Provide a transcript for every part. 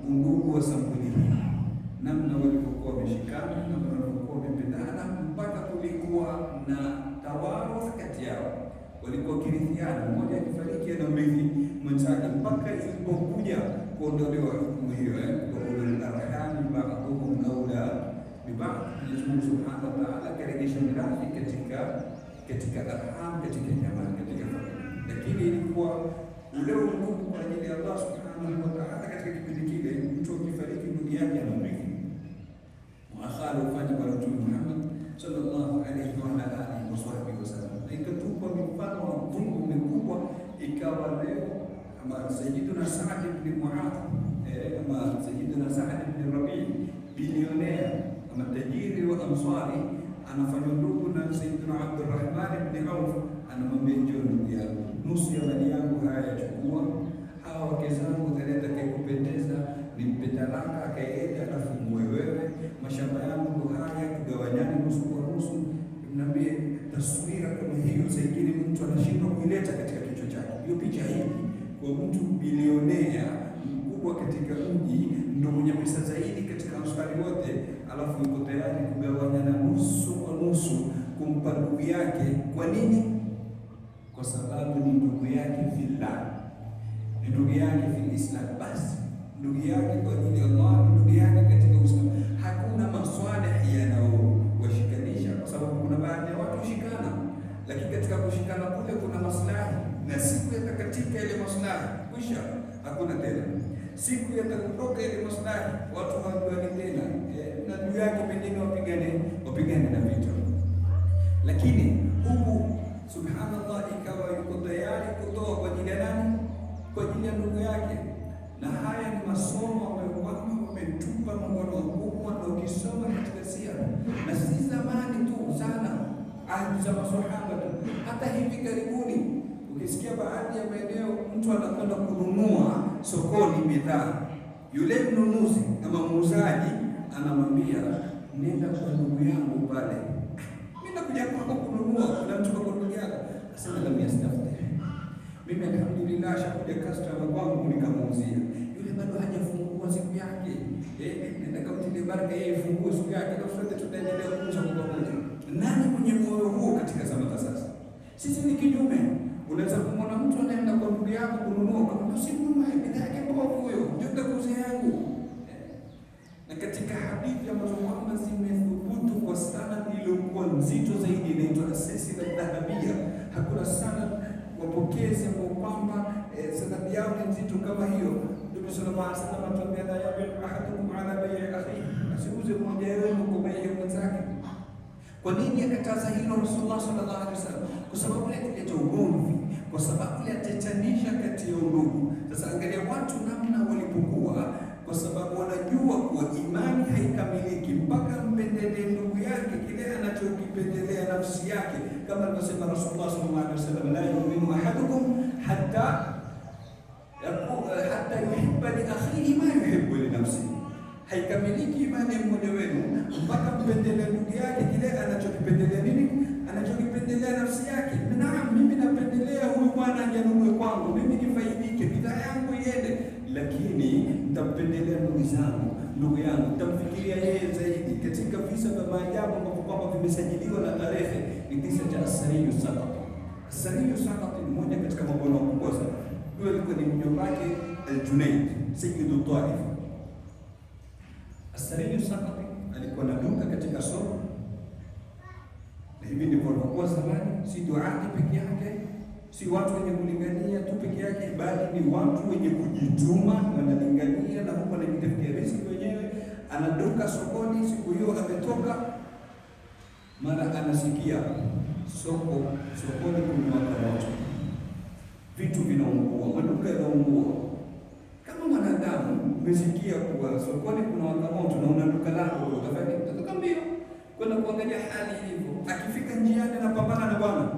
undugu wa sampuli hii, namna walivyokuwa wameshikana, namna walivyokuwa wamependana, mpaka kulikuwa na tawaruth kati yao, walikuwa kirithiana, mmoja akifariki anamrithi mwenzake, mpaka ilipokuja kuondolewa hukumu hiyo kwa ulul arhami ba'dhum awla bi ba'd. Mwenyezi Mungu Subhanahu wa Ta'ala akarejesha mirathi katika arham, katika jamaa, katika familia, lakini ilikuwa ule undugu kwa ajili ya Allah Subhanahu wa Ta'ala. Katika kipindi kile mtu akifariki ndugu yake anamrithi, muakhara ufanye kwa Mtume Muhammad sallallahu alayhi wa alihi wasallam. Na ikatupa mifano wa dhulma mikubwa, ikawa leo kama Sayyiduna Sa'd ibn Mu'adh, kama Sayyiduna Sa'd ibn Rabi', bilionea kama tajiri wa Ansari, anafanya ndugu na Sayyiduna Abdurrahman ibn Auf, anamwambia njoo ndugu yangu, nusu ya mali yangu haya yachukua, hawa wake zangu atakayekupendeza nimpe talaka, akaenda afungue wewe, mashamba yangu ndo haya, tugawanyane nusu kwa nusu. Mnaambie taswira kama hiyo, saikini mtu anashindwa kuileta katika kichwa chake hiyo picha hii, kwa mtu bilionea mkubwa katika mji, ndio mwenye pesa zaidi katika Ansari wote, alafu yuko tayari kugawanyana nusu kwa nusu kumpa ndugu yake. Kwa nini? Kwa sababu ni ndugu yake fillah, ni ndugu yake fil Islam. Basi ndugu yake kwa ajili ya Allah, ndugu yake katika Uislamu. Hakuna maswalihi yanayowashikanisha, kwa sababu kuna baadhi ya watu hushikana, lakini katika kushikana kule kuna maslahi, na siku yatakatika ile maslahi kwisha, hakuna tena. Siku yatakutoka ile maslahi, watu hawajuani tena, na ndugu yake pengine wapigane na vita. Lakini huku subhanallah, ikawa yuko tayari kutoa kwa ajili ya nani? Kwa ajili ya ndugu yake. Na haya ni masomo ambayo kwamba wametupa mkono mkubwa, na ukisoma katika sira, na si zamani tu sana, ahadi za maswahaba tu, hata hivi karibuni ukisikia baadhi ya maeneo mtu anakwenda kununua sokoni bidhaa, yule mnunuzi ama muuzaji anamwambia nenda kwa ndugu yangu pale, mimi nakuja kwako kununua, kuna mtu kwa ndugu yako, asema kama yastafti mimi alhamdulillah, shakuja customer kwangu nikamuuzia, yule bado hajafungua siku yake, nenda kamtilie baraka yeye fungue siku yake, na sote tutaendelea kuuza kwa pamoja. Nani mwenye moyo huo katika zama za sasa? Sisi ni kinyume. Unaweza kumwona mtu anaenda kwa ndugu yako kununua, kama si mnunue bidhaa yake mbovu, huyo ndio takuuzia yangu. Na katika hadithi ambazo kwamba zimethubutu kwa sana, iliyokuwa nzito zaidi inaitwa Silsila Dhahabia. Hakuna sana wapokezi ambao kwamba sanadi yao ni nzito kama hiyo. Mtume sallallahu alaihi wasallam atuambia, la yabiu ahadukum ala bai'i akhihi, asiuze mmoja wenu kwa bei ya mwenzake. Kwa nini akataza hilo Rasulullah sallallahu alaihi wasallam? Kwa sababu ile ugomvi, kwa sababu ile tetanishi kati ya ndugu. Sasa angalia watu namna walipokuwa, kwa sababu wanajua kuwa imani haikamiliki mpaka mpendelee ndugu yake kile anachokipendelea nafsi yake, kama alivyosema Rasulullah sallallahu alaihi wasallam, la yu'minu ahadukum hatta yuhibba li akhihi ma yuhibbu li nafsihi. Haikamiliki imani ya mmoja wenu mpaka mpendelee ndugu yake kile anachokipendelea nini? Anachokipendelea nafsi yake. Naam, mimi napendelea huyu bwana ajanunue kwangu, mimi nifaidike, bidhaa yangu iende, lakini nitampendelea ndugu yangu, nitamfikiria yeye zaidi. Katika visa vya maajabu ambavyo kwamba vimesajiliwa na tarehe ni kisa cha As-Sariyu Saqati. As-Sariyu Saqati ni mmoja katika mabwana wakubwa sana. Huyo alikuwa ni mjomba wake Al-Junayd, Sayyidu Taif. As-Sariyu Saqati alikuwa na duka katika soko, na hivi ndivyo walikuwa zamani. Si duati peke yake, si watu wenye kulingania tu peke yake, bali ni watu wenye kujituma, wanalingania na huko anajitafutia riziki wenyewe. Anaduka sokoni, siku hiyo ametoka, mara anasikia sokoni kumewaka moto, vitu vinaungua, maduka yanaungua. Kama mwanadamu umesikia kuwa sokoni kuna waka moto na una duka lako, utafanya utatoka mbio kwenda kuangalia hali ilivyo. Akifika njiani anapambana na bwana,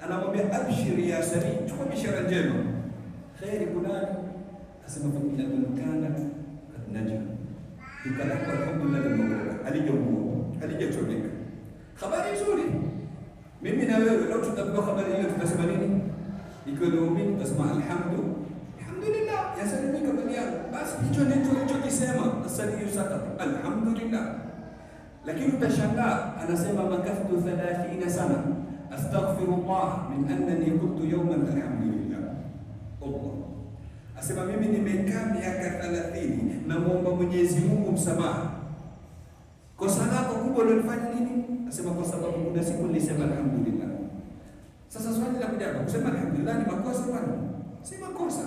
anamwambia abshiri ya Sari, chukua bishara njema, khairi kunani? Asema fa inna kana kadnaja, duka lako alhamdulillah limeokoka, halijachomeka. Habari nzuri. Mimi na wewe leo tutapewa habari hiyo, tutasema nini? Ikiwa ni muumini tutasema alhamdulillah, yasalimika bali yako. Basi hicho ndicho akisema as-sadiyu sakata, alhamdulillah. Lakini utashangaa anasema makaftu 30 sana astaghfirullah min annani qultu yawman alhamdulillah. Allah asema mimi nimekaa miaka 30 na muomba Mwenyezi Mungu msamaha. Kosa lako kubwa ulilofanya nini? Asema kwa sababu kuna siku nilisema alhamdulillah. Sasa swali la kuja kusema alhamdulillah ni makosa bwana? Si makosa.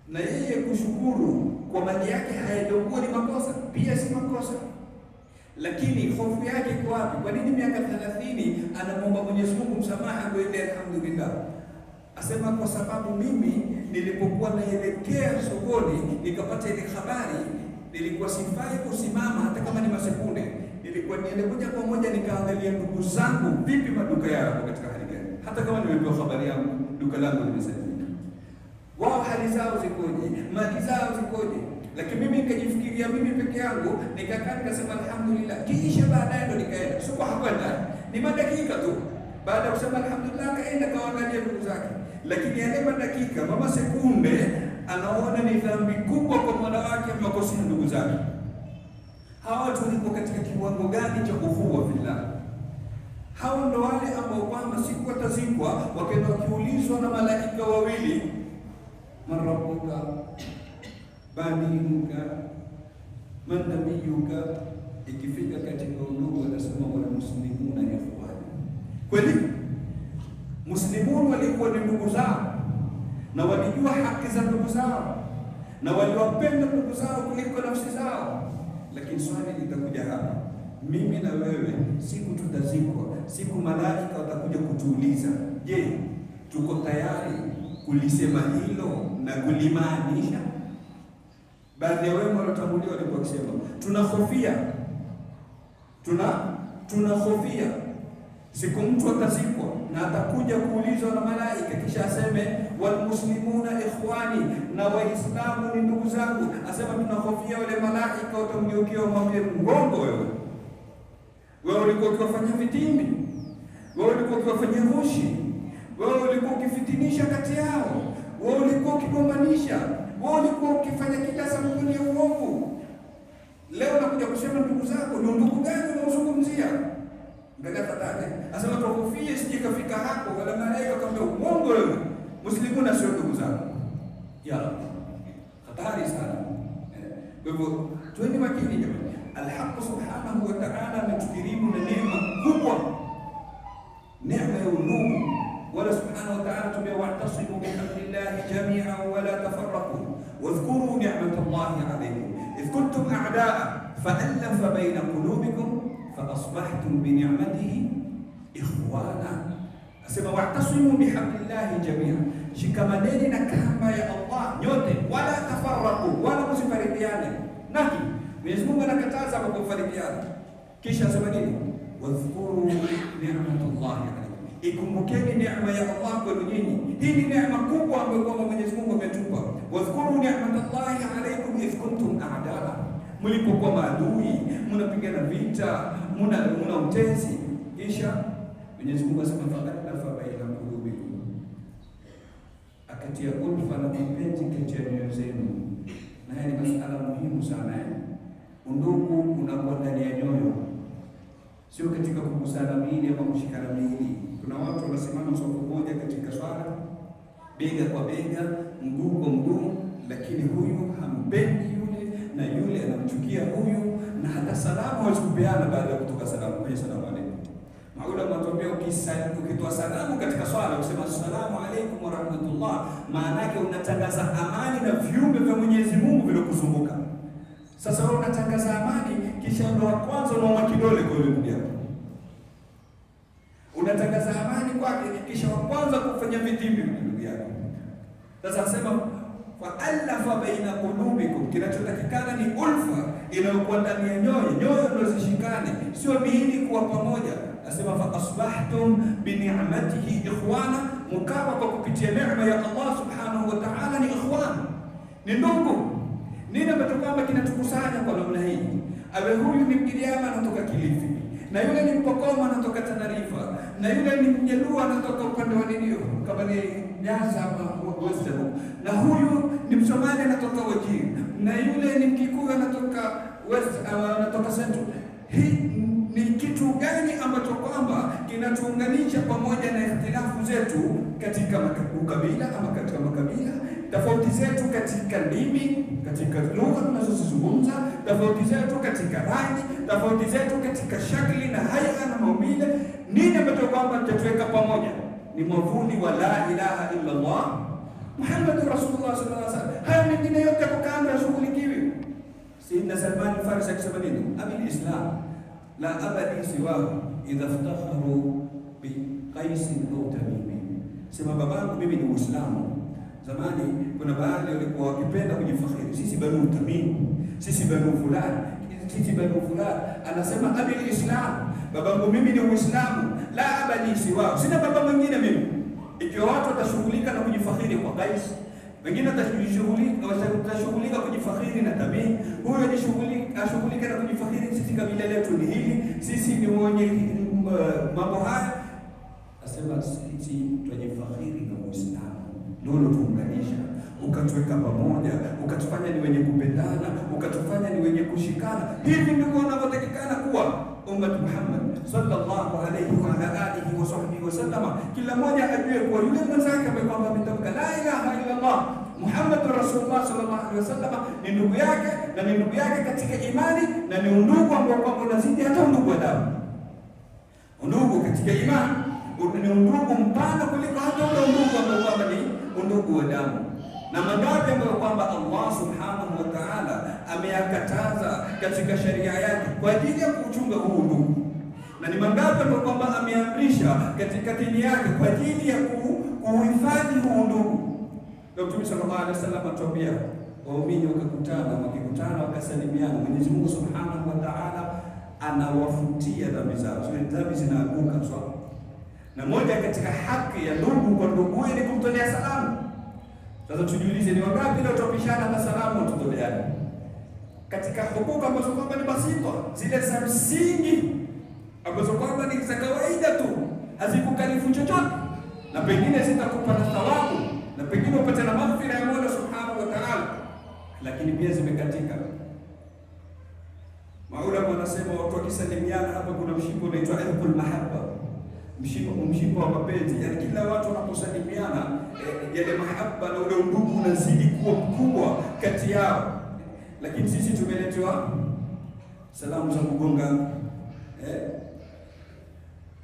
Na yeye kushukuru kwa mali yake hayajakuwa ni makosa, pia si makosa. Lakini hofu yake iko wapi? Kwa nini miaka 30 anamwomba Mwenyezi Mungu msamaha kwa ile alhamdulillah? Asema kwa sababu mimi nilipokuwa naelekea sokoni nikapata ile habari, nilikuwa sifai kusimama hata kama ni masekunde. Nilikuwa nilikuja pamoja nikaangalia ndugu zangu vipi maduka yao katika hali gani, hata kama nimepewa habari yangu duka langu limesalimika, wao hali zao zikoje, mali zao zikoje. Lakini mimi nikajifikiria mimi peke yangu, nikakaa nikasema alhamdulillah. Kisha baadaye ndo nikaenda, sio kwa hakwenda, ni madakika tu. Baada ya kusema alhamdulillah kaenda kaangalia ndugu zake. Lakini yale madakika mama sekunde anaona ni dhambi kubwa kwa mwana wake amekosea ndugu zake. Hawa watu wako katika kiwango gani cha ukhuwa fillah? Hao ndo wale ambao kwamba siku watazikwa wakaenda wakiulizwa na malaika wawili, man rabbuka badinuka man nabiyuka. Ikifika katika udugu wanasema wal muslimuna ikhwani. Kweli muslimun walikuwa ni ndugu zao na walijua haki za ndugu zao na waliwapenda ndugu zao kuliko nafsi zao. Lakini swali litakuja hapa, mimi na wewe siku tutazikwa, siku malaika watakuja kutuuliza, je, tuko tayari kulisema hilo na kulimaanisha? Baadhi ya wema waliotangulia walikuwa wakisema tunahofia siku mtu atazikwa na atakuja kuulizwa na malaika, kisha aseme wal muslimuna ikhwani, na waislamu ni ndugu zangu. Asema tunahofia wale malaika watamgeukia wamwambie, mgongo wewe ulikuwa ukiwafanyia vitimbi, wewe ulikuwa ukiwafanyia ghushi, wewe ulikuwa ukifitinisha kati yao, wewe ulikuwa ukigombanisha, wewe ulikuwa ukifanya kila sampuli ya uovu. Leo nakuja kusema ndugu zako. Ni ndugu gani unaozungumzia? Angalia tafadhali. Asema tuhofie sije kafika hapo wala malaika akamwambia uongo wewe. Muslimu na sio ndugu zako. Ya Rabbi. Hatari sana. Kwa hivyo tuweni makini jamani. Al-Haq subhanahu wa ta'ala ametukirimu na neema kubwa. Neema ya undugu. Wala subhanahu wa ta'ala tumia wa'tasimu bihablillahi jami'an wa la tafarraqu. Wadhkuru ni'matallahi 'alaykum. إذ كنتم أعداء فألف بين قلوبكم فأصبحتم بنعمته إخوانا. أسمع واعتصموا بحبل الله جميعا. شكمانeni na kamba ya Allah nyote, wala tafarraqu, wala msifarikiane. Nahi Mwenyezi Mungu anakataza kufarikiana. Kisha asema nini? Wadhkuru ni'matallahi alaykum. Ikumbukeni neema ya Allah kwenu nyinyi. Hii ni neema kubwa ambayo Mwenyezi Mungu ametupa. Wadhkuru ni'matallahi alaykum idh kuntum a'daa, mlipokuwa maadui, mnapigana vita, mna utesi. Kisha Mwenyezi Mungu asema fa'alafa baina qulubikum, akatia ulfa na mapenzi kati ya nyoyo zenu. Na hii ni masuala muhimu sana. Undugu unakuwa ndani ya nyoyo, sio katika kugusana miili ama kushikana miili. Kuna watu wanasimama safu moja katika swala, bega kwa bega, mguu kwa mguu, lakini huyu hampendi yule na yule anamchukia huyu, na hata salamu hawezi kupeana baada ya kutoka salamu kwenye salamu alaykum. Maula matuambia ukitoa salamu katika swala usema assalamu alaykum wa rahmatullah, maana yake unatangaza amani na viumbe vya Mwenyezi Mungu vilokuzunguka. Sasa wewe unatangaza amani, kisha ndo wa kwanza unaoma kidole kwa yule ndugu yako. Unatangaza amani kwake, kisha wa kwanza kufanya vitimbi ndugu yako. Sasa asema fa'alafa baina qulubikum, kinachotakikana ni ulfa inayokuwa ndani ya nyoyo. Nyoyo ndio zishikane, sio miili kuwa pamoja. Asema fa asbahtum bi ni'matihi ikhwana, mkawa kwa kupitia neema ya Allah subhanahu wa ta'ala ni ikhwan, ni ndugu. Nini ambacho kwamba kinatukusanya kwa namna hii? Awe huyu ni Mgiriama anatoka Kilifi, na yule ni Mpokoma anatoka Tanarifa, na yule ni Mjaluo anatoka upande wa Ndio kama ni Nyanza ama Western, na huyu ni Msomali anatoka Wajir, na yule ni Mkikuyu anatoka West, anatoka Central. Hii ni kitu gani ambacho kwamba kinatuunganisha pamoja na ikhtilafu zetu katika ukabila ama katika makabila, tofauti zetu katika ndimi, katika lugha tunazozungumza, tofauti zetu katika rangi, tofauti zetu katika shakli na haya na maumbile. Nini ambacho kwamba tutatuweka pamoja? Ni mwavuli wa la ilaha illa Allah Muhammadur Rasulullah sallallahu alaihi wasallam. Haya mengine yote kwa kando yashughulikiwe. Sayyidina Salman al-Farisi akisema nini? Abil Islam la abadi siwahu idha iftakharu bi Qais au Tamim. Sema babangu mimi ni Muislamu. Zamani kuna baadhi walikuwa wakipenda kujifakhiri, sisi Banu Tamim, sisi Banu fulani, sisi Banu fulani. Anasema abil Islam, babangu mimi ni Muislamu, la abadi siwahu, sina baba mwingine mimi. Ikiwa watu watashughulika na kujifakhiri kwa Qais, wengine watashughulika kujifakhiri na Tamim, huyo ashughulika na kujifakhiri sisi kabila letu ni hili, sisi ni wenye mambo haya. Asema sisi tujifakhiri na Uislamu, ndio tuunganisha, ukatuweka pamoja, ukatufanya ni wenye kupendana, ukatufanya ni wenye kushikana. Hivi ndivyo wanavyotakikana kuwa ummat Muhammad sallallahu alayhi wa alihi wa sahbihi wasallam. Kila mmoja ajue kuwa yule mwenzake ambaye kwamba ametamka la ilaha illa Allah Muhammadur Rasulullah sallallahu alaihi wasallam ni ndugu yake, na ni ndugu yake katika imani, na ni undugu ambao kwamba unazidi hata undugu wa damu. Undugu katika imani ni undugu mpana kuliko hata ule undugu ambao kwamba ni undugu wa damu. Na mangapi ambayo kwamba Allah subhanahu wa ta'ala ameyakataza katika sharia yake kwa ajili ya kuchunga huu undugu, na ni mangapi ambayo kwamba ameamrisha katika dini yake kwa ajili ya kuhifadhi huu undugu. Mtume sallallahu alaihi wasallam atuambia waumini wakikutana wakasalimiana, Mwenyezi Mungu subhanahu wa ta'ala anawafutia dhambi zao, zile dhambi zinaanguka sawa. Na moja katika haki ya ndugu kwa ndugu ni kumtolea salamu. Sasa tujiulize, ni wangapi leo tupishana na salamu tutoleane katika hukumu ambazo kwamba ni basita, zile za msingi ambazo kwamba ni za kawaida tu, hazikukalifu chochote, na pengine zitakupa na thawabu, na pengine upate na maghfira ya Mola subhanahu wa ta'ala, lakini pia zimekatika. Maulama wanasema watu wakisalimiana hapa kuna mshipo unaitwa ihqul mahabba, mshipo wa mapenzi. Yaani kila watu wanaposalimiana yale mahaba na ule undugu unazidi kuwa mkubwa kati yao. Lakini sisi tumeletewa salamu za kugonga,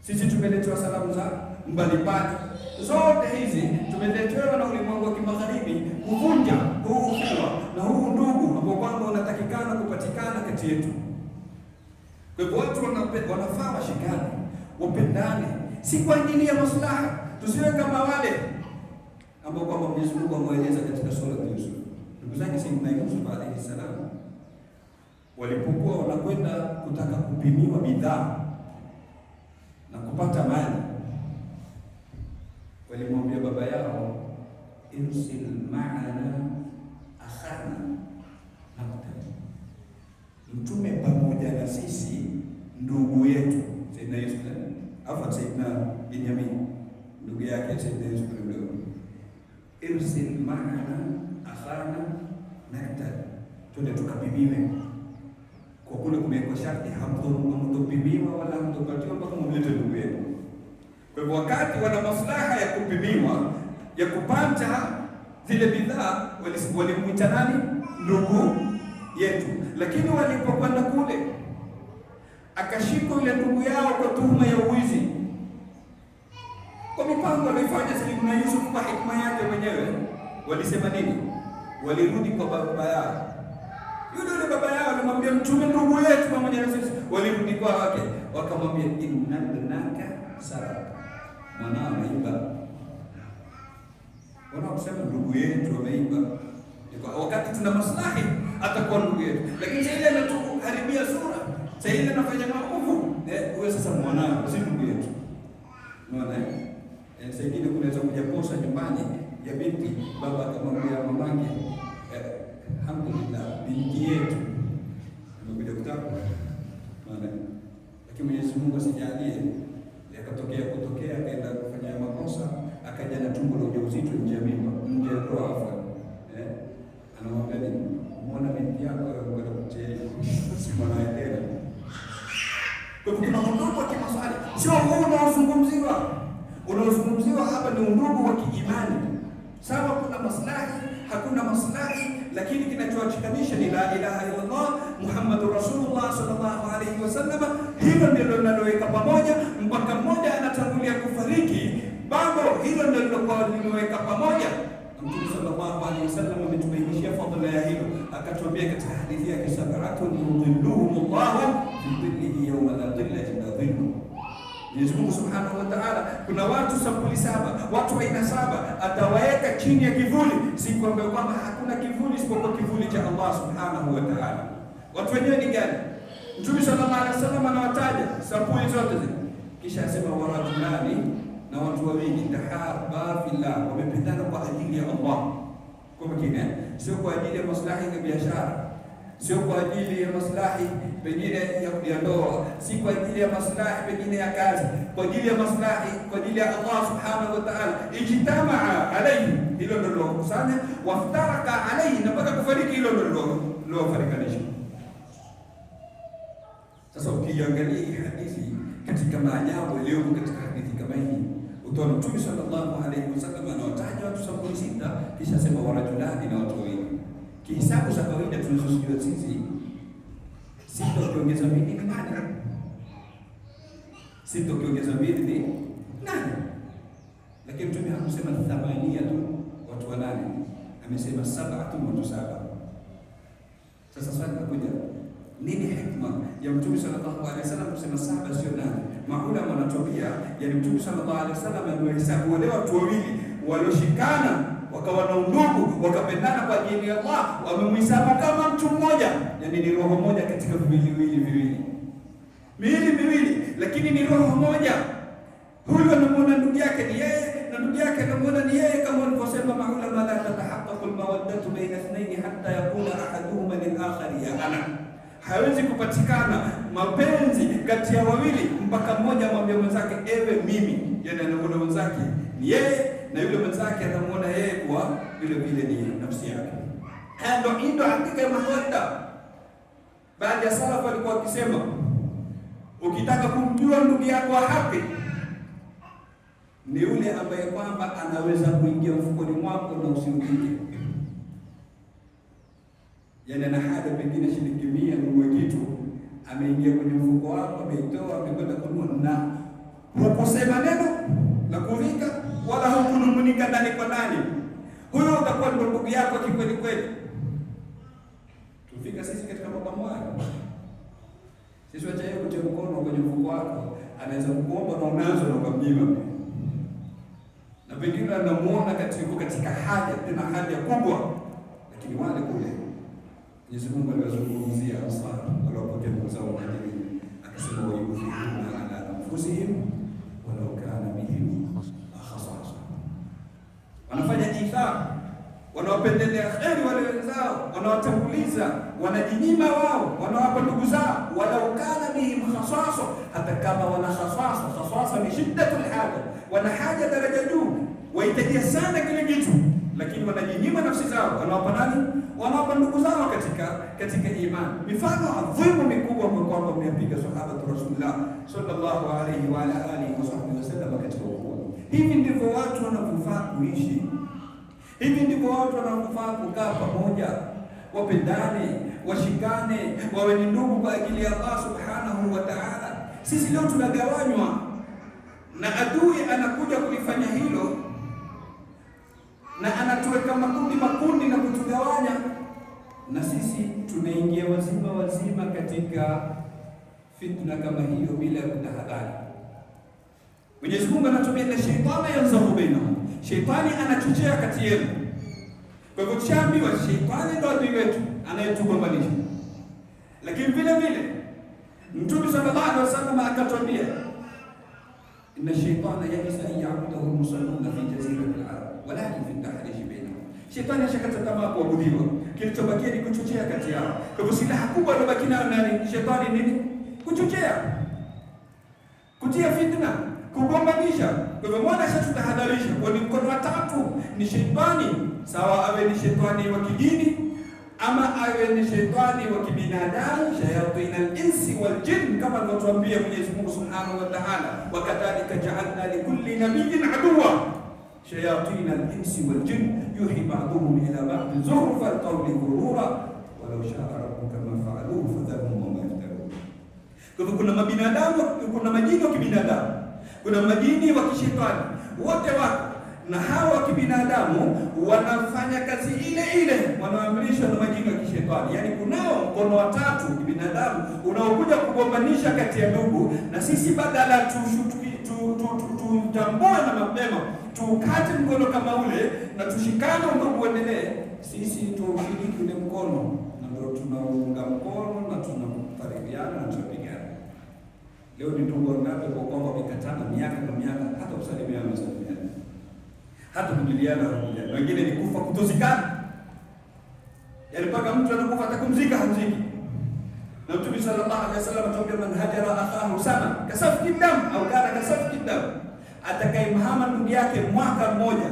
sisi tumeletewa salamu za mbalimbali. Zote hizi tumeletewa na ulimwengu wa kimagharibi kuvunja huu ukhuwa na huu ndugu ambao kwamba unatakikana kupatikana kati yetu. Kwa hivyo watu wanafaa washikane, wapendane, si kwa ajili ya maslaha. Tusiwe kama wale ambao kwamba Mwenyezi Mungu ameeleza katika sura ya Yusuf. Ndugu zake Sayyidina Yusuf alayhi salam walipokuwa wanakwenda kutaka kupimiwa bidhaa na kupata mali, walimwambia baba yao, irsil ma'ana akhana naqtal, mtume pamoja na sisi ndugu yetu Sayyidina Yusuf, afa Sayyidina Binyamin ndugu yake Sayyidina Yusuf mdogo. Irsil ma'ana akhana naqtal, twende tukapimiwe. Kwa kule kumekuwa sharti, hamtopimiwa wala hamtopatiwa mpaka mumlete ndugu yenu. Kwa hivyo wakati wana maslaha ya kupimiwa, ya kupata zile bidhaa, walimuita nani? Ndugu yetu. Lakini walipokwenda kule, akashikwa yule ndugu yao kwa tuhuma ya uwizi, kwa mipango alifanya Sayyidina Yusuf kwa hikma yake mwenyewe. Walisema nini? Walirudi kwa baba yao. Yule baba yao alimwambia mtume ndugu yetu pamoja na sisi. Walirudi kwa wake, wakamwambia inna ibnaka saraka, mwanao ameiba. Wanaosema ndugu yetu ameiba, wakati tuna maslahi atakuwa ndugu yetu, lakini sasa ile anatuharibia sura, sasa ile anafanya maovu, wewe sasa mwanao si ndugu yetu. Unaona sasa ingine kunaweza kuja posa nyumbani ya binti, baba akamwambia mamake, alhamdulillah binti yetu amekuja kutaka. Maana lakini Mwenyezi Mungu asijalie, yakatokea akaenda kufanya makosa, akaja na tumbo la ujauzito nje ya mimba, nje ya ndoa. Anamwambia nini? Muona masalih. Sio huu unaozungumziwa. Unaozungumziwa hapa ni undugu wa kiimani. Sawa, kuna maslahi, hakuna maslahi, lakini kinachoachikanisha ni la ilaha illa Allah Muhammadur Rasulullah sallallahu alaihi wasallam. Hilo ndilo linaloweka pamoja. Mpaka mmoja anatangulia kufariki, bado hilo ndilo linaloweka pamoja. Mtume sallallahu alaihi wasallam ametubainishia fadhila ya hilo, akatuambia katika hadithi yake, sabaratun yudhilluhumullahu fi dhillihi yawma la dhilla illa dhilluh. Mwenyezi Mungu Subhanahu wa Ta'ala, kuna watu sampuli 7, watu aina 7 atawaweka chini ya kivuli, siku ambayo kwamba hakuna kivuli isipokuwa kivuli cha Allah Subhanahu wa Ta'ala. Watu wenyewe ni gani? Mtume sallallahu alaihi wasallam anawataja sampuli zote zile, kisha asema warajulani, na watu wawili, tahabba fillah, wamependana kwa ajili ya Allah. Kwa makini, sio kwa ajili ya maslahi ya biashara, sio kwa ajili ya maslahi pengine ya ndoa, si kwa ajili ya maslahi pengine ya kazi, kwa ajili ya maslahi, kwa ajili ya Allah Subhanahu wa Ta'ala. Ijtamaa alayhi, hilo ndilo lokusanya, waftaraka alayhi, na mpaka kufariki, hilo ndilo lofarikanisha. Sasa ukiangalia hadithi katika maajabu yaliyo katika hadithi kama hii, utaona Mtume sallallahu alayhi wasallam anawataja watu 6, kisha sema warajulani, na watu wawili. Kihisabu za kawaida tunazosikia sisi, 6 ukiongeza 2 ni 8. 6 ukiongeza 2 ni 8. Lakini Mtume hakusema 8 tu watu 8, amesema 7 tu watu 7. Sasa swali linakuja, nini hikma ya Mtume sallallahu alaihi wasallam kusema 7 sio 8? Maulama wanatuambia, yani Mtume sallallahu alaihi wasallam amehesabu wale watu wawili walioshikana wakawa na undugu, wakapendana kwa ajili ya Allah, wamemhesabu kama mtu mmoja, yani ni roho moja katika miwili, lakini ni roho moja. Huyu anamuona ndugu yake ni yeye, na ndugu yake anamuona ni yeye, kama walivyosema maulama, la tatahaqqaqu almawaddatu baina ithnaini hatta yakuna ahaduhuma lil-akhari ya ana. Hawezi kupatikana mapenzi kati ya wawili mpaka mmoja amwambie mwenzake ewe mimi, yani anamuona mwenzake ni yeye, na yule mwenzake anamuona yeye kwa vile vile ni nafsi yake. Ndio hakika ya mawadda. Baadhi ya salafu walikuwa wakisema, ukitaka kumjua ndugu yako wa haki ni yule ambaye kwamba anaweza kuingia mfukoni mwako na usimjike. Yaani ana haja pengine shilingi 100 nunue kitu, ameingia kwenye mfuko wako, ameitoa, amekwenda kununua, na hukusema neno na kuvika wala hukunumunika ndani kwa ndani. Huyo utakuwa ndo ndugu yako kikweli kweli. Tufika sisi katika mambo haya. Sisi wacha yeye kutia mkono kwenye mfuko wako, anaweza kukuomba na unaanza na kumnyima. Na pengine anamuona katika haja, tena haja kubwa, lakini wale kule Mwenyezi Mungu aliwazungumzia Ansar walipokea ndugu zao Muhajirin, akasema wayuthiruna ala anfusihim walau kana bihim khasasa. Wanafanya ithar, wanawapendelea kheri wale wenzao, wanawatanguliza, wanajinyima wao, wanawapa ndugu zao, walau kana bihim khasasa, hata kama wana khasasa. Khasasa ni shiddatul haja, wana haja daraja juu, wahitajia sana kile kitu, lakini wanajinyima nafsi zao, wanawapa nani? Wanawapa ndugu zao katika imani. Mifano adhimu mikubwa kwa kwamba umepiga sahaba Rasulullah sallallahu alaihi wa alihi wasallam katika ukuu. Hivi ndivyo watu wanavyofaa kuishi. Hivi ndivyo watu wanavyofaa kukaa pamoja, wapendane, washikane, wawe ni ndugu kwa ajili ya Allah Subhanahu wa Ta'ala. Sisi leo tunagawanywa na adui anakuja kulifanya hilo, na anatuweka makundi na kutugawanya, na sisi tunaingia wazima katika fitna kama hiyo bila kutahadhari. Mwenyezi Mungu anatumia na shetani yanzahu bainahum, shetani anachochea kati yenu. Kwa hivyo tuambiwa shetani ndio adui wetu anayetugombanisha, lakini vile vile Mtume sallallahu alaihi wasallam akatuambia, inna shaytana ya'isa an ya'budahu al-musalluna fi jaziratil arab walakin fi at-tahrij bainahum. Shetani ashakata tamaa kuabudiwa, kilichobakia ni kuchochea kati yao. Kwa hivyo silaha kubwa iliyobaki nayo nani? Shetani nini? Kuchochea, kutia fitna, kugombanisha. Kwa hivyo mwana shatutahadharisha kwa ni mkono wa tatu ni shetani, sawa awe ni shetani wa kidini ama awe ni shetani wa kibinadamu, shayatin al-insi wal jinn, kama alivyotuambia Mwenyezi Mungu Subhanahu wa Ta'ala, wa kadhalika ja'alna li kulli nabiyyin aduwwa shayatin al-insi wal jinn yuhi ba'dhum ila ba'd zukhrufa al-qawli ghurura walau sha'a rabbuka ma fa'aluhu fadharhum wa ma yaftarun. Kwa hivyo kuna mabinadamu, kuna majini wa kibinadamu, kuna majini wa kishetani, wote wako na hawa kibinadamu wanafanya kazi ile ile, wanaamrishwa na majini ya kishetani. Yaani kunao mkono wa tatu kibinadamu unaokuja kugombanisha kati ya ndugu, na sisi badala tutambue na mapema tukate mkono kama ule na tushikane ndugu uendelee, sisi tuushiriki ule mkono na ndio tunaunga mkono na tunafarijiana na tunapigana. Leo ni ndugu wangapi kwa kwamba wamekatana miaka na miaka, hata kusalimiana hata kujiliana, wengine ni kufa kutozikana, yaani mpaka mtu anakufa atakumzika hamziki. Na Mtume sallallahu alaihi wasallam atuambia, man hajara akahu sana kasafki dam au kana kasafki dam, atakayemhama ndugu yake mwaka mmoja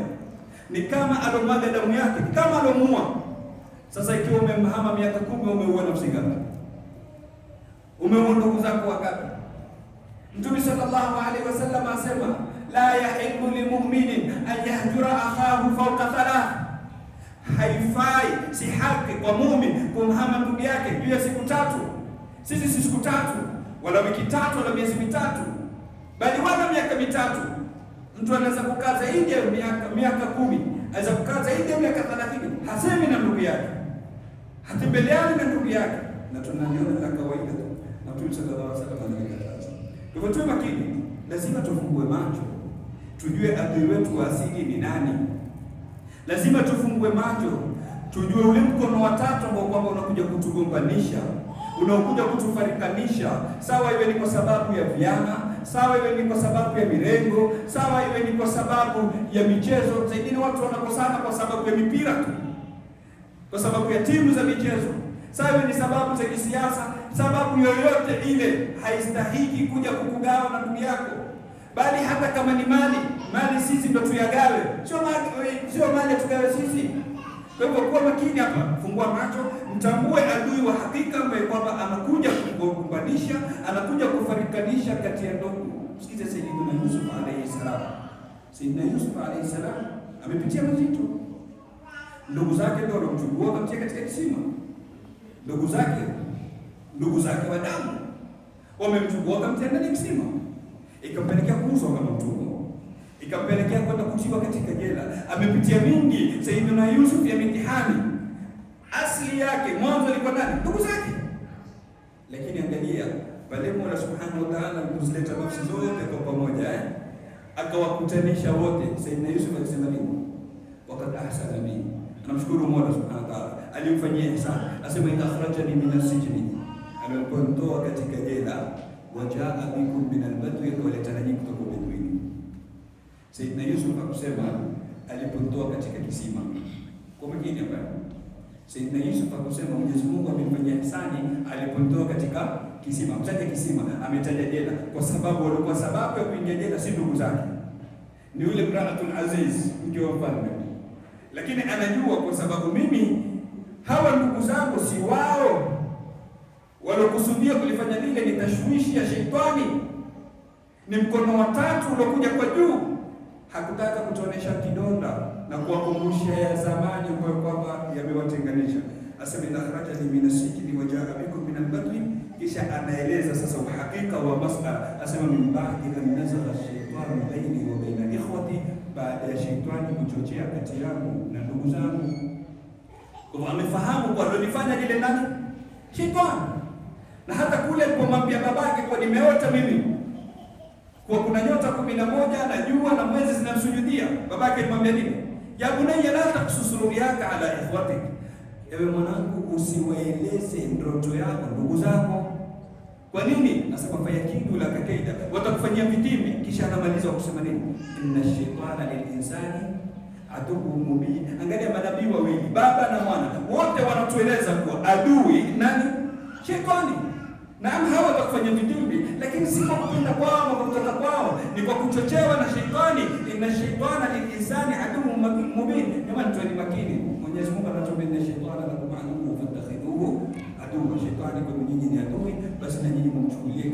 ni kama alomwaga damu yake, kama alomuua. Sasa ikiwa umemhama miaka 10, umeua nafsi ngapi? Umeua ndugu zako wangapi? Mtume sallallahu alaihi wasallam asema, la yahillu limu'minin an yahjura akhahu fawqa thalath, haifai, si haki kwa muumini kumhama ndugu yake juu ya siku 3. Sisi si siku 3 wala wiki 3 wala miezi 3, bali wala miaka 3. Mtu anaweza kukaa zaidi ya miaka 10, anaweza kukaa zaidi ya miaka 30, hasemi na ndugu yake, hatembeleani na ndugu yake, na tunaniona la kawaida tu. Na Mtume sallallahu alaihi wasallam anakataza. Kwa hivyo tuwe makini, lazima tufungue macho, tujue adui wetu wa asili ni nani. Lazima tufungue macho, tujue ule mkono wa tatu ambao kwamba unakuja kutugombanisha, unakuja kutufarikanisha, sawa iwe ni kwa sababu ya vyama, sawa iwe ni kwa sababu ya mirengo, sawa iwe ni kwa sababu ya michezo. Zaidi watu wanakosana kwa sababu ya mipira tu, kwa sababu ya timu za michezo, sawa iwe ni sababu za kisiasa. Sababu yoyote ile haistahiki kuja kukugawa na ndugu yako, bali hata kama ni mali sisi ndo tuyagawe, sio mali tugawe sisi. Kwa hivyo kuwa makini hapa, fungua macho, mtambue adui wa hakika ambaye kwamba anakuja kugombanisha, anakuja kufarikanisha kati ya ndugu. Msikize Sayyidina Yusuf alayhi salam. Sayyidina Yusuf alayhi salam amepitia mazito. Ndugu zake ndio walimchukua wakamtia katika kisima. Ndugu zake wa damu wamemchukua wakamtia ndani ya kisima, ikampelekea kuuzwa kama mtumwa, ikampelekea kwenda kutiwa katika jela. Amepitia mingi Sayyidina Yusuf ya mitihani. Asili yake mwanzo alikuwa nani? Ndugu zake. Lakini angalia pale Mola Subhanahu wa Ta'ala kuzileta nafsi zote kwa pamoja, akawakutanisha wote. Sayyidina Yusuf alisema nini? Waqad ahsana bi, anamshukuru Mola Subhanahu wa Ta'ala alimfanyia ihsan. Asema idha akhrajani min as-sijni, aliponitoa katika jela, wajaa bikum min al-badwi, akawaletana nyinyi kutoka Bedouini. Sayyidina Yusuf akusema aliponitoa katika kisima. Kwa mwingine hapa Sayyidina Yusuf akusema Mwenyezi Mungu amemfanyia ihsani aliponitoa katika kisima. Mtaje kisima, ametaja jela kwa sababu walikuwa sababu ya kuingia jela si ndugu zake, ni yule Imratul Aziz, mke wa mfalme. Lakini anajua kwa sababu mimi hawa ndugu zangu si wao walokusudia kulifanya lile, ni tashwishi ya sheitani, ni mkono wa tatu uliokuja kwa juu. Hakutaka kutuonesha kidonda na kuwakumbusha ya zamani ambayo kwamba yamewatenganisha. Asema idha akhrajani min as-sijni wa jaa bikum min al-badwi, kisha anaeleza sasa uhakika wa masala. Asema min ba'di an nazagha ash-shaytanu baini wa baina ikhwati, baada ya sheitani kuchochea kati yangu na ndugu zangu. Kwa amefahamu kwa alilofanya lile nani? Sheitani. Na hata kule alipomwambia babake kwa nimeota mimi kwa kuna nyota 11 na jua na mwezi zinamsujudia, babake alimwambia nini? Ya bunayya la taqsusuriyaka ala ikhwatik, ewe mwanangu usiwaeleze ndoto yako ndugu zako. Kwa nini? Nasema fayakidu la kaida, watakufanyia vitimbi. Kisha anamaliza kusema nini? Inna shaytana lil insani aduwwun mubin. Angalia manabii wawili, baba na mwana, wote wanatueleza kuwa adui nani? Shetani. Na hawa watakufanya vitimbi, lakini si kwa kupenda kwao na kutaka kwao, ni kwa kuchochewa na shetani. Inna shaytana lil insani aduwwun mubin. Jamani, tuwe makini. Mwenyezi Mungu anatuambia inna shaytana lakum aduwwun fattakhidhuhu aduwwan, shetani kwa nyinyi ni adui, basi na nyinyi mumchukulie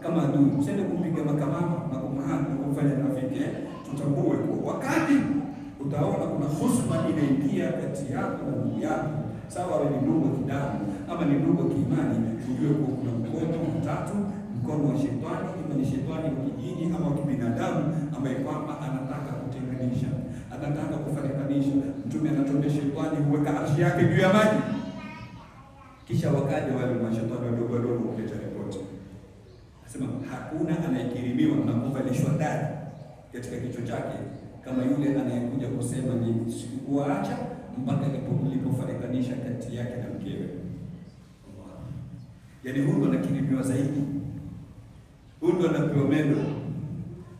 kama adui. Msiende kumpiga makamama na kumhani na kumfanya rafiki. Tutambue kwa wakati utaona kuna husma inaingia kati yako na ndugu yako, sawa wewe ni ndugu kidamu ama ni ndugu kiimani, ujue kwa kuna mkono mtatu, mkono wa shetani, ima ni shetani wa kijini ama wa kibinadamu, ambaye kwamba anataka kutenganisha, anataka kufarikanisha. Mtume anatuambia shetani huweka arshi yake juu ya maji, kisha wakaja wale mashetani wadogo wadogo kuleta ripoti. Nasema hakuna anayekirimiwa na kuvalishwa ndani katika kichwa chake kama yule anayekuja kusema ni sikuacha mpaka nilipofarikanisha kati yake na mkewe. Yaani huyu anakirimiwa zaidi, huyu ndo anapewa mendo,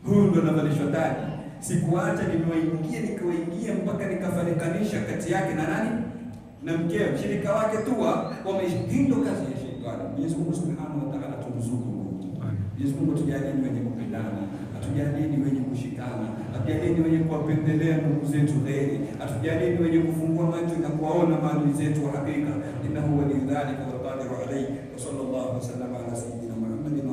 huyu ndo anavalishwa ndani. Sikuacha nikawaingia mpaka nikafarikanisha kati yake na nani? Na mkewe, mshirika wake tu wameshindo kazi ya shetani. Mwenyezi Mungu Subhanahu wa Ta'ala tumzuku. Mwenyezi Mungu tujalie ni wenye kupendana, atujalie ni wenye kushikana, atujalie ni wenye kuwapendelea ndugu zetu heri, atujalie ni wenye kufungua macho na kuwaona maadui zetu wa hakika. Innahu waliyudhalika wal qadiru alayhi. Wa sallallahu alaihi wasallam ala sayyidina Muhammadin.